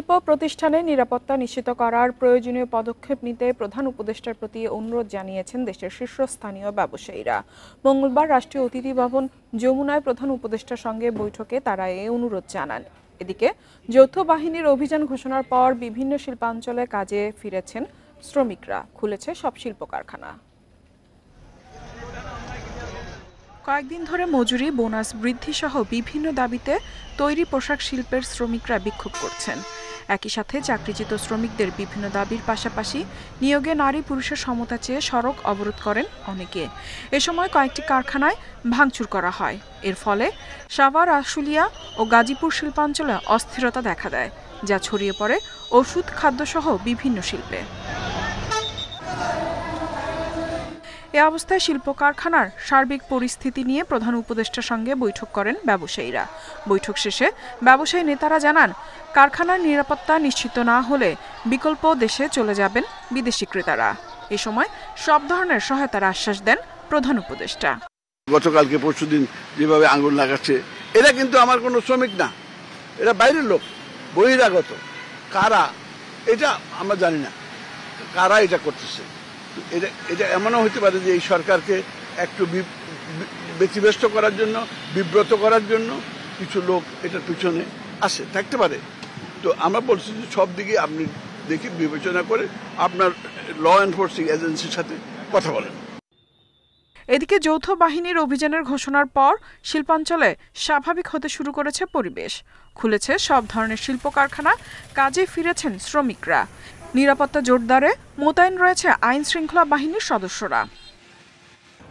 শিল্প প্রতিষ্ঠানে নিরাপত্তা নিশ্চিত করার প্রয়োজনীয় পদক্ষেপ নিতে প্রধান উপদেষ্টার প্রতি অনুরোধ জানিয়েছেন দেশের শীর্ষস্থানীয় ব্যবসায়ীরা। মঙ্গলবার রাষ্ট্রীয় অতিথি ভবন যমুনায় প্রধান উপদেষ্টার সঙ্গে বৈঠকে তারা এই অনুরোধ জানান। এদিকে যৌথ বাহিনীর অভিযান ঘোষণার পর বিভিন্ন শিল্পাঞ্চলে কাজে ফিরেছেন শ্রমিকরা, খুলেছে সব শিল্প কারখানা। কয়েকদিন ধরে মজুরি, বোনাস বৃদ্ধি সহ বিভিন্ন দাবিতে তৈরি পোশাক শিল্পের শ্রমিকরা বিক্ষোভ করছেন। একই সাথে চাকরিচ্যুত শ্রমিকদের বিভিন্ন দাবির পাশাপাশি নিয়োগে নারী পুরুষের সমতা চেয়ে সড়ক অবরোধ করেন অনেকে। এ সময় কয়েকটি কারখানায় ভাঙচুর করা হয়। এর ফলে সাভার, আশুলিয়া ও গাজীপুর শিল্পাঞ্চলে অস্থিরতা দেখা দেয়, যা ছড়িয়ে পড়ে ওষুধ, খাদ্যসহ বিভিন্ন শিল্পে। এ অবস্থায় শিল্প কারখানার সার্বিক পরিস্থিতি নিয়ে প্রধান উপদেষ্টার সঙ্গে বৈঠক করেন ব্যবসায়ীরা। বৈঠক শেষে ব্যবসায়ী নেতারা জানান, কারখানার নিরাপত্তা নিশ্চিত না হলে বিকল্প দেশে চলে যাবেন বিদেশি ক্রেতারা। এ সময় সব ধরনের সহায়তার আশ্বাস দেন প্রধান উপদেষ্টা। গতকালকে পরশুদিন যেভাবে আঙুল লাগাচ্ছে, এরা কিন্তু আমার কোনো শ্রমিক না, এরা বাইরের লোক, বহিরাগত। কারা এটা আমরা জানি না, কারা এটা করতেছে। এটা এমনও হতে পারে যে এই সরকারকে একটু ব্যতিব্যস্ত করার জন্য, বিব্রত করার জন্য কিছু লোক এটার পিছনে আসে, থাকতে পারে। তো আমরা বলছি যে সব দিকে আপনি দেখি বিবেচনা করে আপনার ল এনফোর্সিং এজেন্সির সাথে কথা বলেন। এদিকে যৌথ বাহিনীর অভিযানের ঘোষণার পর শিল্পাঞ্চলে স্বাভাবিক হতে শুরু করেছে পরিবেশ, খুলেছে সব ধরনের শিল্প কারখানা, কাজে ফিরেছেন শ্রমিকরা। নিরাপত্তা জোরদারে মোতায়েন রয়েছে আইন শৃঙ্খলা বাহিনীর সদস্যরা।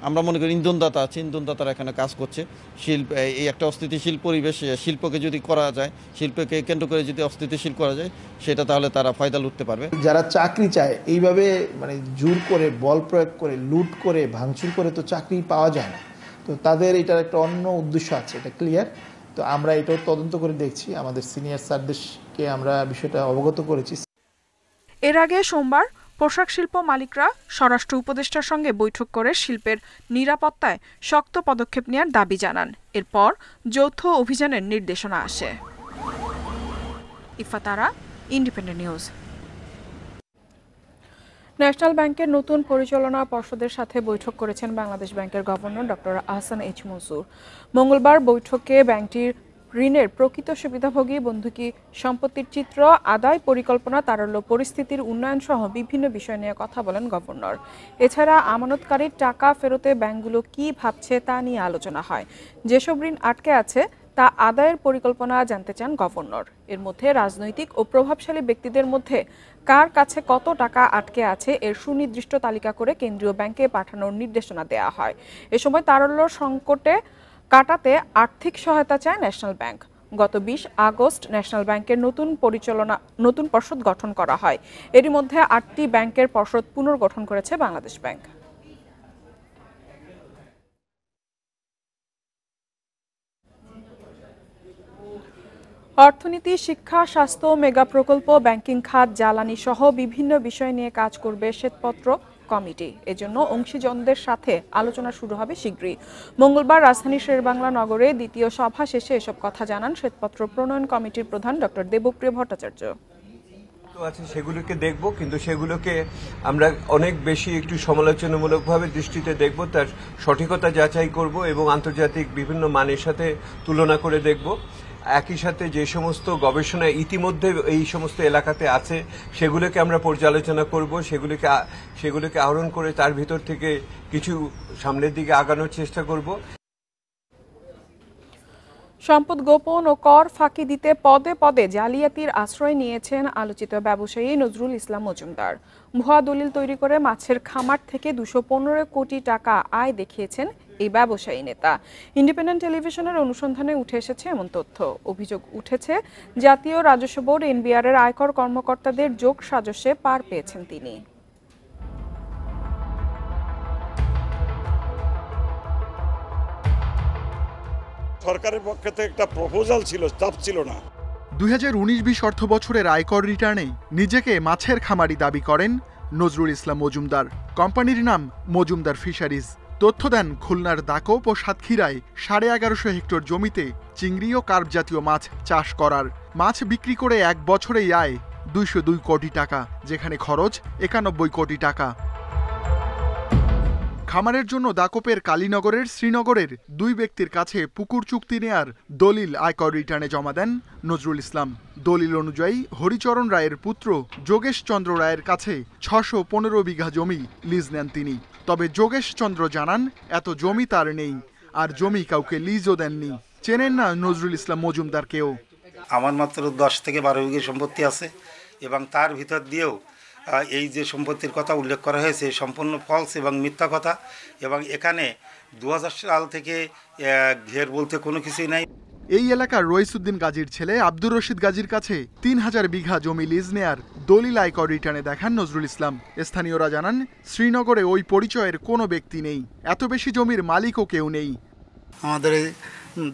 আমরা মনে করি ইন্ধনদাতা আছে, ইন্ধনদাতারা এখানে কাজ করছে। এই একটা অস্থিতিশীল পরিবেশ, শিল্পকে যদি করা যায়, শিল্পকে কেন্দ্র করে যদি অস্থিতিশীল করা যায়, সেটা তাহলে তারা ফায়দা লুটতে পারবে। যারা চাকরি চায় এইভাবে জোর করে, বল প্রয়োগ করে, লুট করে, ভাঙচুর করে তো চাকরি পাওয়া যায় না। তো তাদের এটার একটা অন্য উদ্দেশ্য আছে, এটা ক্লিয়ার। তো আমরা এটাও তদন্ত করে দেখছি, আমাদের সিনিয়র স্যারদেরকে আমরা বিষয়টা অবগত করেছি। এর আগে সোমবার পোশাক শিল্প মালিকরা স্বরাষ্ট্র উপদেষ্টার সঙ্গে বৈঠক করে শিল্পের নিরাপত্তায় শক্ত পদক্ষেপ নেওয়ার দাবি জানান। এরপর যৌথ অভিযানের নির্দেশনা আসে। ইফাতারা, ইন্ডিপেন্ডেন্ট নিউজ। ন্যাশনাল ব্যাংকের নতুন পরিচালনা পর্ষদের সাথে বৈঠক করেছেন বাংলাদেশ ব্যাংকের governor doctor Ahsan H Mansur. মঙ্গলবার বৈঠকে ব্যাংকটির ঋণের প্রকৃত সুবিধাভোগী, বন্ধকি সম্পত্তির চিত্র, আদায় পরিকল্পনা, তারল্য পরিস্থিতির উন্নয়ন সহ বিভিন্ন বিষয় নিয়ে কথা বলেন গভর্নর। এছাড়া আমানতকারীর টাকা ফেরতে ব্যাংকগুলো কি ভাবছে তা নিয়ে আলোচনা হয়। যেসব ঋণ আটকে আছে তা আদায়ের পরিকল্পনা জানতে চান গভর্নর। এর মধ্যে রাজনৈতিক ও প্রভাবশালী ব্যক্তিদের মধ্যে কার কাছে কত টাকা আটকে আছে এর সুনির্দিষ্ট তালিকা করে কেন্দ্রীয় ব্যাংকে পাঠানোর নির্দেশনা দেওয়া হয়। এ সময় তারল্য সংকটে কাটাতে আর্থিক সহায়তা চায় ন্যাশনাল ব্যাংক। গত 20 আগস্ট ন্যাশনাল ব্যাংকের নতুন পর্ষদ গঠন করা হয়। এরই মধ্যে 8টি ব্যাংকের পর্ষদ পুনর্গঠন করেছে বাংলাদেশ ব্যাংক। অর্থনীতি, শিক্ষা, স্বাস্থ্য, মেগা প্রকল্প, ব্যাংকিং খাত, জ্বালানি সহ বিভিন্ন বিষয় নিয়ে কাজ করবে শ্বেতপত্র কমিটি। এজন্য অংশীজনদের সাথে আলোচনা শুরু হবে শীঘ্রই। মঙ্গলবার রাজধানীর শেরেবাংলা নগরে দ্বিতীয় সভা শেষে এসব কথা জানান শ্বেতপত্র প্রণয়ন কমিটির প্রধান ডক্টর দেবপ্রিয় ভট্টাচার্য। আছে সেগুলোকে দেখব, কিন্তু সেগুলোকে আমরা অনেক বেশি একটু সমালোচনামূলকভাবে দৃষ্টিতে দেখব, তার সঠিকতা যাচাই করব এবং আন্তর্জাতিক বিভিন্ন মানের সাথে তুলনা করে দেখব। একই সাথে যে সমস্ত গবেষণা ইতিমধ্যে এই সমস্ত এলাকাতে আছে সেগুলোকে আমরা পর্যালোচনা করব, সেগুলোকে আহরণ করে তার ভিতর থেকে কিছু সামনের দিকে আগানোর চেষ্টা করব। সম্পদ গোপন ও কর ফাঁকি দিতে পদে পদে জালিয়াতির আশ্রয় নিয়েছেন আলোচিত ব্যবসায়ী নজরুল ইসলাম মজুমদার। ভুয়া দলিল তৈরি করে মাছের খামার থেকে 215 কোটি টাকা আয় দেখিয়েছেন এই ব্যবসায়ী নেতা। ইন্ডিপেন্ডেন্ট টেলিভিশনের অনুসন্ধানে উঠে এসেছে এমন তথ্য। অভিযোগ উঠেছে জাতীয় রাজস্ব বোর্ড এনবিআর এর আয়কর কর্মকর্তাদের যোগ সাজসে পার পেয়েছেন তিনি। সরকারের পক্ষ থেকে একটা প্রপোজাল ছিল, চাপ ছিল না। 2019-20 অর্থ বছরের আয়কর রিটার্নে নিজেকে মাছের খামারি দাবি করেন নজরুল ইসলাম মজুমদার। কোম্পানির নাম মজুমদার ফিশারিজ। তথ্য দেন খুলনার দাকোপ ও সাতক্ষীরায় 1150 হেক্টর জমিতে চিংড়ি ও কার্প জাতীয় মাছ চাষ করার। মাছ বিক্রি করে 1 বছরেই আয় 202 কোটি টাকা, যেখানে খরচ 91 কোটি টাকা। খামারের জন্য দাকোপের কালীনগরের শ্রীনগরের 2 ব্যক্তির কাছে পুকুর চুক্তি নেয়ার দলিল আয়কর রিটার্নে জমা দেন নজরুল ইসলাম। দলিল অনুযায়ী হরিচরণ রায়ের পুত্র যোগেশ চন্দ্র রায়ের কাছে 615 বিঘা জমি লিজ নেন তিনি। তবে যোগেশ চন্দ্র জানান এত জমি তার নেই, আর জমি কাউকে লিজও দেননি। চেনেন না নজরুল ইসলাম মজুমদারকেও। আমার মাত্র 10 থেকে 12 বিঘা সম্পত্তি আছে, এবং তার ভিতর দিয়েও এই যে সম্পত্তির কথা উল্লেখ করা হয়েছে সম্পূর্ণ ফলস এবং মিথ্যা কথা, এবং এখানে 2000 সাল থেকে ঘের বলতে কোনো কিছুই নাই। এই এলাকার রইসুদ্দিন গাজীর ছেলে আব্দুর রশিদ গাজীর কাছে 3000 বিঘা জমি লিজ নেয়ার দলিল আয়কর রিটার্নে দেখান নজরুল ইসলাম। স্থানীয়রা জানান শ্রীনগরে ওই পরিচয়ের কোনো ব্যক্তি নেই, এত বেশি জমির মালিকও কেউ নেই। আমাদের এই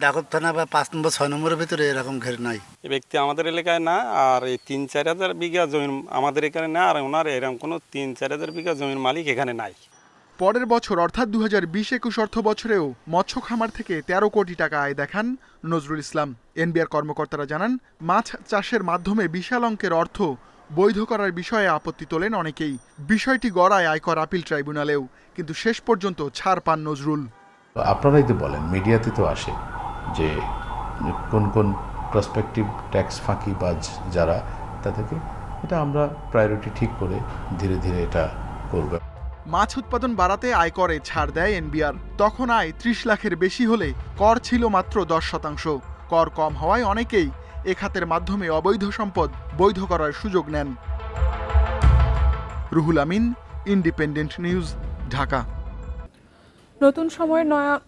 দাকোপ থানা বা 5 নম্বর 6 নম্বরের ভিতরে এরকম ঘের নাই। এই ব্যক্তি আমাদের এলাকায় না, আর এই 3-4 হাজার বিঘা জমি আমাদের এখানে না, আর ওনার এরকম কোনো 3-4 হাজার বিঘা জমির মালিক এখানে নাই। পরের বছর অর্থাৎ 2020-21 অর্থ বছরেও মৎস্য খামার থেকে 13 কোটি টাকা আয় দেখান নজরুল ইসলাম। এনবিআর কর্মকর্তারা জানান মাছ চাষের মাধ্যমে বিশাল অঙ্কের অর্থ বৈধ করার বিষয়ে আপত্তি তোলেন অনেকেই। বিষয়টি গড়ায় আয়কর আপিল ট্রাইব্যুনালেও, কিন্তু শেষ পর্যন্ত ছাড় পান নজরুল। আপনারাই তো বলেন, মিডিয়াতে তো আসে যে কোন কোন প্রসপেক্টিভ ট্যাক্স ফাঁকিবাজ যারা, তাদেরকে এটা আমরা প্রায়োরিটি ঠিক করে ধীরে ধীরে এটা করব। মাছ উৎপাদন বাড়াতে আয়করে ছাড় দেয় এনবিআর। তখন আয় 30 লাখের বেশি হলে কর ছিল মাত্র 10%। কর কম হওয়ায় অনেকেই এ খাতের মাধ্যমে অবৈধ সম্পদ বৈধ করার সুযোগ নেন। Ruhul Amin, independent news, Dhaka. নতুন সময়ের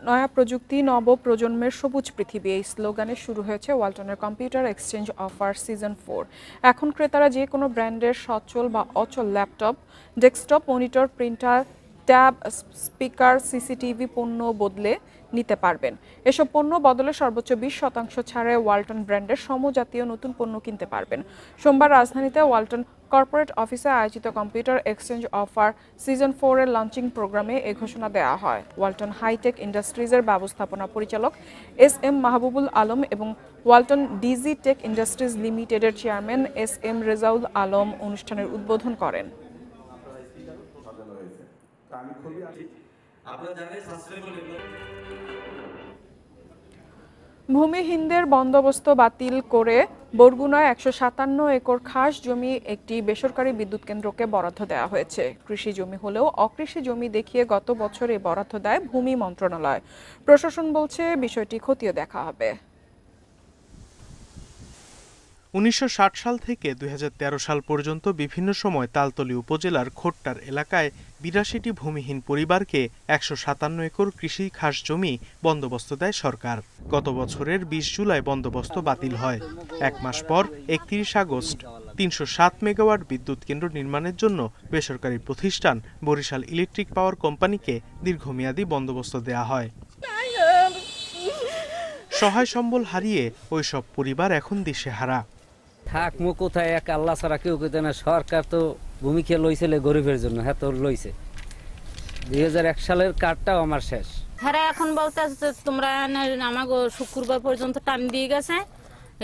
নয়া প্রযুক্তি, নব প্রজন্মের সবুজ পৃথিবী, এই স্লোগানে শুরু হয়েছে ওয়ালটনের কম্পিউটার এক্সচেঞ্জ অফার সিজন 4। এখন ক্রেতারা যে কোনো ব্র্যান্ডের সচল বা অচল laptop, desktop, monitor, printer, tab, speaker, CCTV পণ্য বদলে নিতে পারবেন। এসব পণ্য বদলে সর্বোচ্চ 20% ছাড়ে ওয়ালটন ব্র্যান্ডের সমজাতীয় নতুন পণ্য কিনতে পারবেন। সোমবার রাজধানীতে ওয়ালটন কর্পোরেট অফিসে আয়োজিত কম্পিউটার এক্সচেঞ্জ অফার সিজন 4 এর লঞ্চিং প্রোগ্রামে এ ঘোষণা দেওয়া হয়। ওয়ালটন হাইটেক ইন্ডাস্ট্রিজের ব্যবস্থাপনা পরিচালক SM মাহবুবুল আলম এবং ওয়ালটন ডিজি টেক ইন্ডাস্ট্রিজ লিমিটেডের চেয়ারম্যান SM রেজাউল আলম অনুষ্ঠানের উদ্বোধন করেন। ভূমিহীনদের বন্দোবস্ত বাতিল করে বরগুনায় 157 একর খাস জমি একটি বেসরকারি বিদ্যুৎ কেন্দ্রকে বরাদ্দ দেওয়া হয়েছে। কৃষি জমি হলেও অকৃষি জমি দেখিয়ে গত বছরে বরাদ্দ দেয় ভূমি মন্ত্রণালয়। প্রশাসন বলছে বিষয়টি খতিয়ে দেখা হবে। 1960 সাল থেকে 2013 সাল পর্যন্ত বিভিন্ন সময় তালতলী উপজেলার খোট্টার এলাকায় 82টি ভূমিহীন পরিবারকে 157 একর কৃষি খাস জমি বন্দোবস্ত দেয় সরকার। গত বছরের 20 জুলাই বন্দোবস্ত বাতিল হয়। এক মাস পর 31 আগস্ট 307 মেগাওয়াট বিদ্যুৎ কেন্দ্র নির্মাণের জন্য বেসরকারি প্রতিষ্ঠান বরিশাল ইলেকট্রিক পাওয়ার কোম্পানিকে দীর্ঘমেয়াদী বন্দোবস্ত দেয়া হয়। সহায় সম্বল হারিয়ে ওইসব পরিবার এখন দিশেহারা। থাকমো কোথায়, এক আল্লাহ ছাড়া কেউ কেতে না। সরকার তো ভূমিকে লইছিল গরিবের জন্য, হ্যাঁ তো লইছে। 2001 সালের কার্ডটাও আমার শেষ। হ্যাঁ এখন বলতে তোমরা আমাকে শুক্রবার পর্যন্ত টাইম দিয়ে গেছে,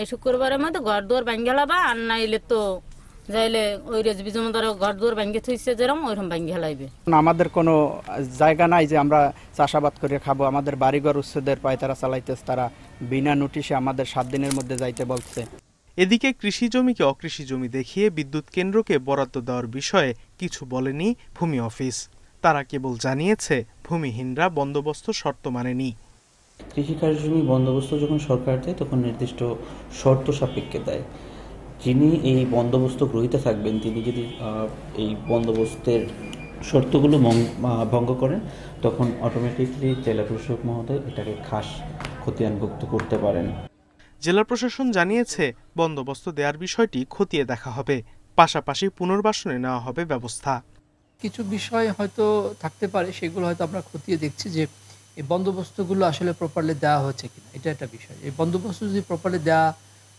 এই শুক্রবারের মধ্যে ঘর দুয়ার ভাঙ্গে হেলাবা, আর নাইলে তো যাইলে ওই রেজবি জমাদার ঘর দুয়ার ভাঙ্গে থইছে যেরকম ওইরকম ভাঙ্গে হেলাইবে। আমাদের কোনো জায়গা নাই যে আমরা চাষাবাদ করে খাবো। আমাদের বাড়িঘর উচ্ছেদের পায়তারা চালাইতেছে, তারা বিনা নোটিশে আমাদের 7 দিনের মধ্যে যাইতে বলছে। এদিকে কৃষি জমিকে অকৃষি জমি দেখিয়ে বিদ্যুৎ কেন্দ্রকে বরাদ্দ দেওয়ার বিষয়ে কিছু বলেনি ভূমি অফিস। তারা কেবল জানিয়েছে ভূমিহীনরা বন্দোবস্ত শর্ত মানেনি। কৃষিকাজ জমি বন্দোবস্ত যখন সরকার দেয় তখন নির্দিষ্ট শর্ত সাপেক্ষে দেয়। যিনি এই বন্দোবস্ত গ্রহীতা থাকবেন তিনি যদি এই বন্দোবস্তের শর্তগুলো ভঙ্গ করেন তখন অটোমেটিকলি জেলা প্রশাসক মহোদয় এটাকে খাস খতিয়ানভুক্ত করতে পারেন। জেলা প্রশাসন জানিয়েছে বন্দোবস্ত দেওয়ার বিষয়টি খতিয়ে দেখা হবে, পাশাপাশি পুনর্বাসনে নেওয়া হবে ব্যবস্থা। কিছু বিষয় হয়তো থাকতে পারে, সেগুলো হয়তো আমরা খতিয়ে দেখছি যে এই বন্দোবস্তগুলো আসলে প্রপারলি দেওয়া হয়েছে কিনা, এটা একটা বিষয়। এই বন্দোবস্ত যদি প্রপারলি দেওয়া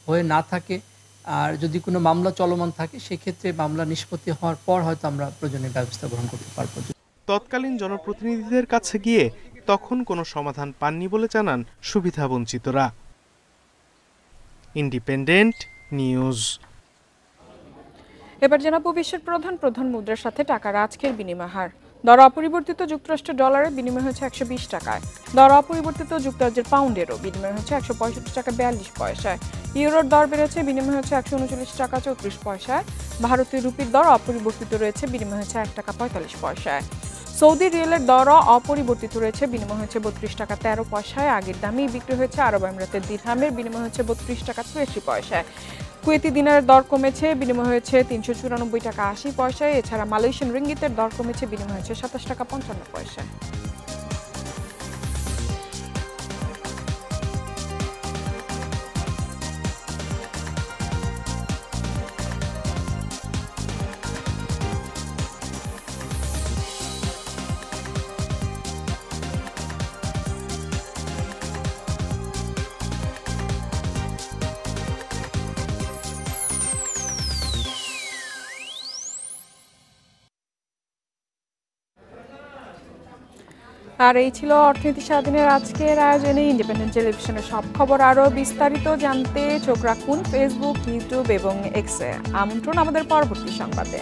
হয়ে না থাকে আর যদি কোনো মামলা চলমান থাকে, সেক্ষেত্রে মামলা নিষ্পত্তি হওয়ার পর হয়তো আমরা প্রয়োজনীয় ব্যবস্থা গ্রহণ করতে পারবো। তৎকালীন জনপ্রতিনিধিদের কাছে গিয়ে তখন কোনো সমাধান পাননি বলে জানান সুবিধাবঞ্চিতরা। Independent news. এবার জানাবো বিশ্বের প্রধান মুদ্রার সাথে টাকার আজকের বিনিময় হার। দর অপরিবর্তিত যুক্তরাষ্ট্রের ডলারের বিনিময় হচ্ছে 120 টাকায়। দর অপরিবর্তিত যুক্তরাজ্যের পাউন্ডেরও বিনিময় হচ্ছে 165 টাকা 42 পয়সায়। ইউরোর দর বেড়েছে, বিনিময় হচ্ছে 139 টাকা 34 পয়সায়। ভারতীয় রুপির দর অপরিবর্তিত রয়েছে, বিনিময় হচ্ছে 1 টাকা 45 পয়সায়। সৌদি রিয়ালের দরও অপরিবর্তিত রয়েছে, বিনিময় হচ্ছে 32 টাকা 13 পয়সায়। আগের দামেই বিক্রি হয়েছে। আরব আমিরাতের দিরহামের বিনিময় হচ্ছে 32 টাকা 83 পয়সায়। কুয়েতি দিনারের দর কমেছে, বিনিময় হয়েছে 394 টাকা 80 পয়সায়। এছাড়া মালয়েশিয়ান রিঙ্গিতের দর কমেছে, বিনিময় হয়েছে 27 টাকা 55 পয়সায়। আর এই ছিল অর্থনীতি স্বাধীনের আজকের আয়োজনে। ইন্ডিপেন্ডেন্ট টেলিভিশনের সব খবর আরও বিস্তারিত জানতে চোখ রাখুন ফেসবুক, ইউটিউব এবং এক্সে। আমন্ত্রণ আমাদের পরবর্তী সংবাদে।